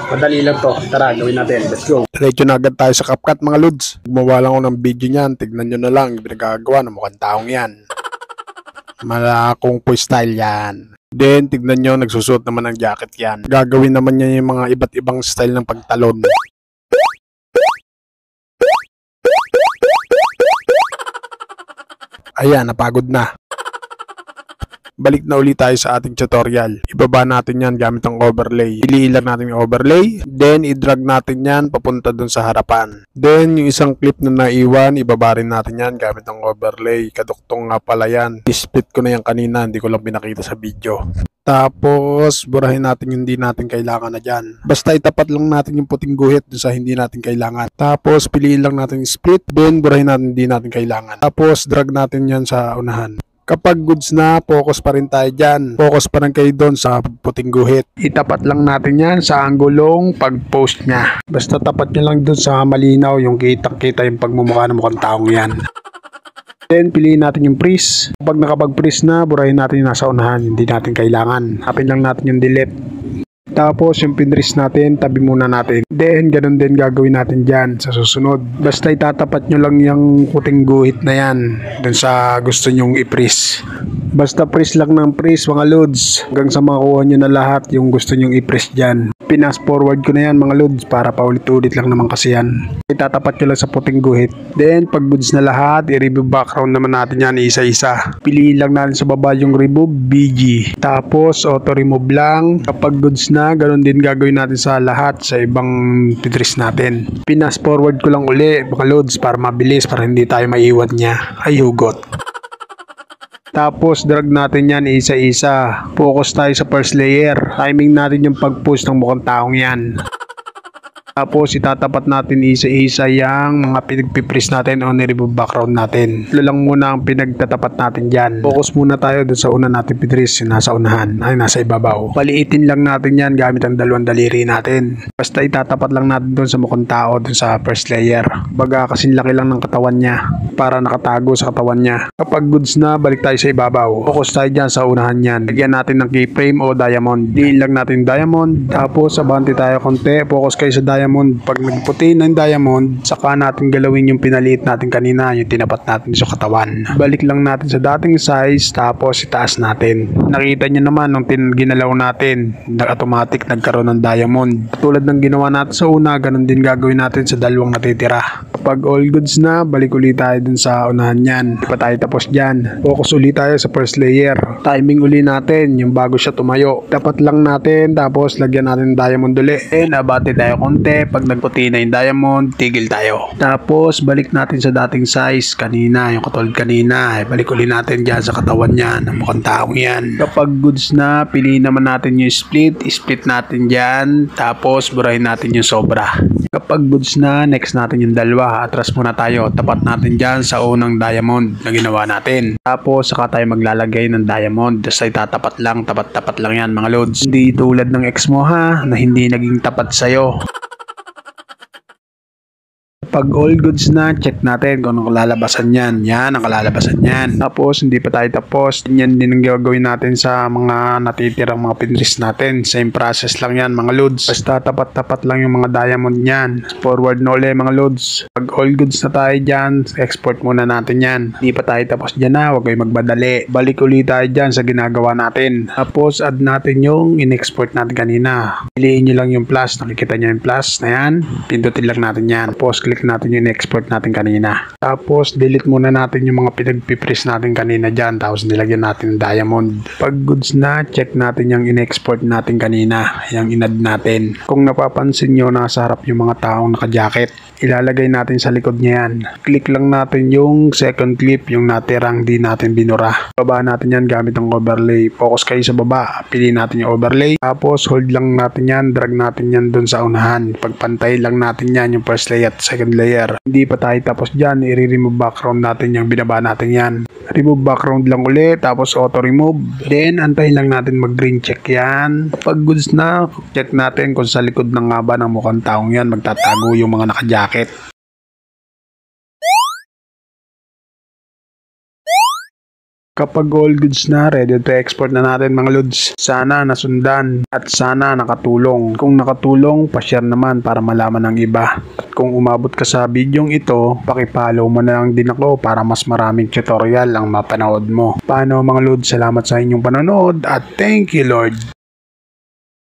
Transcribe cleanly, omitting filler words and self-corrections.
Madali lang to. Tara, gawin natin. Let's go. Diretso na agad tayo sa CapCut mga lods. Gumawa lang ako ng video niyan. Tignan nyo na lang yung pinagagawa ng mukhang taong yan. Malakong style yan. Then, tignan nyo, nagsusuot naman ng jacket yan. Gagawin naman niya yung mga iba't ibang style ng pagtalon. Ayan, napagod na. Balik na ulit tayo sa ating tutorial. Ibaba natin yan gamit ang overlay. Piliin lang natin yung overlay. Then, i-drag natin yan papunta dun sa harapan. Then, yung isang clip na naiwan, ibaba rin natin yan gamit ang overlay. Kaduktong nga pala yan. I-split ko na yan kanina, hindi ko lang pinakita sa video. Tapos, burahin natin yung hindi natin kailangan na dyan. Basta itapat lang natin yung puting guhit dun sa hindi natin kailangan. Tapos, piliin lang natin yung split. Then, burahin natin hindi natin kailangan. Tapos, drag natin yan sa unahan. Kapag goods na, focus pa rin tayo dyan. Focus pa rin kayo doon sa puting guhit. Itapat lang natin yan sa anggulong pag-post niya. Basta tapat nyo lang doon sa malinaw yung kitang-kita yung pagmumukha ng mukhang taong yan. Then, piliin natin yung freeze. Kapag nakapag-freeze na, burahin natin yung nasa unahan. Hindi natin kailangan. Hapin lang natin yung delete. Tapos, yung pinrest natin, tabi muna natin. Then, ganun din gagawin natin dyan sa susunod. Basta itatapat nyo lang yung puting guhit na yan dun sa gusto nyong i-freeze. Basta press lang ng press mga loads hanggang sa makuha nyo na lahat yung gusto nyong i-press dyan. Pinas forward ko na yan mga loads para paulit-ulit lang naman kasi yan. Itatapat nyo lang sa puting guhit. Then, pag goods na lahat, i-remove background naman natin yan isa-isa. Piliin lang natin sa baba yung remove BG. Tapos, auto-remove lang. Kapag goods na, ganun din gagawin natin sa lahat sa ibang pinrest natin. Pinas forward ko lang uli mga loads para mabilis, para hindi tayo maiwan niya. Ay hugot. Tapos drag natin yan isa-isa. Focus tayo sa first layer. Timing natin yung pag-push ng mukhang taong yan. Tapos itatapat natin isa-isa yung mga pinagpipress natin o ni-remove background natin. Ito lang muna ang pinagtatapat natin dyan. Focus muna tayo dun sa una natin pinress, yung nasa unahan, ay nasa ibabaw. Paliitin lang natin yan gamit ang dalawang daliri natin. Basta itatapat lang natin dun sa mukhang tao dun sa first layer. Baga kasing laki lang ng katawan niya para nakatago sa katawan niya. Kapag goods na, balik tayo sa ibabaw. Focus tayo dyan sa unahan yan. Lagyan natin ng keyframe o diamond. Diin lang natin diamond. Tapos abante tayo konti. Focus kayo sa diamond. Pag nagputi ng diamond, saka natin galawin yung pinaliit natin kanina, yung tinapat natin sa katawan. Balik lang natin sa dating size, tapos itaas natin. Nakita nyo naman nung ginalaw natin, automatic nagkaroon ng diamond. Tulad ng ginawa natin sa una, ganun din gagawin natin sa dalawang natitira. Kapag all goods na, balik ulit tayo dun sa unahan yan. Di pa tayo tapos dyan. Focus ulit tayo sa first layer. Timing ulit natin, yung bago siya tumayo. Tapat lang natin, tapos lagyan natin diamond ulit. And abate tayo konti. Pag nagputi na yung diamond, tigil tayo. Tapos, balik natin sa dating size kanina, yung katulad kanina. Balik ulit natin dyan sa katawan niya, ng mukhang taong yan. Kapag goods na, piliin naman natin yung split. Split natin dyan. Tapos, burahin natin yung sobra. Kapag goods na, next natin yung dalawa. Atras muna tayo. Tapat natin dyan sa unang diamond na ginawa natin. Tapos, saka tayo maglalagay ng diamond. Basta itatapat lang, tapat-tapat lang yan mga loads. Hindi tulad ng ex mo ha, na hindi naging tapat sa'yo. Pag all goods na, check natin kung anong kalalabasan yan. Yan, ang kalalabasan yan. Tapos, hindi pa tayo tapos. Yan din ang gagawin natin sa mga natitirang mga pinrest natin. Same process lang yan, mga loads. Basta tapat-tapat lang yung mga diamond yan. Forward na ulit, mga loads. Pag all goods na tayo dyan, export muna natin yan. Hindi pa tayo tapos dyan na, huwag kayong magbadali. Balik ulit tayo dyan sa ginagawa natin. Tapos, add natin yung in-export natin kanina. Piliin nyo lang yung plus. Nakikita nyo yung plus na yan. Pindutin lang natin yan. Tapos, click natin yung export natin kanina. Tapos, delete muna natin yung mga pinagpipress natin kanina dyan. Tapos, nilagyan natin ng diamond. Pag goods na, check natin yung in-export natin kanina. Yung inad natin. Kung napapansin nyo, nasa harap yung mga taong naka-jacket. Ilalagay natin sa likod niya yan. Click lang natin yung second clip, yung natirang di natin binura. Baba natin yan gamit ang overlay. Focus kayo sa baba. Piliin natin yung overlay. Tapos, hold lang natin yan. Drag natin yan dun sa unahan. Pagpantay lang natin yan yung first layer at second layer. Hindi pa tayo tapos dyan. I-remove background natin yung binaba natin yan. Remove background lang ulit. Tapos, auto-remove. Then, antayin lang natin mag-green check yan. Pag goods na, check natin kung sa likod ng nga ba ng mukhang taong yan magtatago yung mga naka-jacket. Kapag all goods na, ready to export na natin mga lods. Sana nasundan at sana nakatulong. Kung nakatulong, pa-share naman para malaman ng iba. At kung umabot ka sa bidyong ito, pakipollow mo na lang din ako para mas maraming tutorial ang mapanood mo. Paano mga lods, salamat sa inyong panonood at thank you Lord.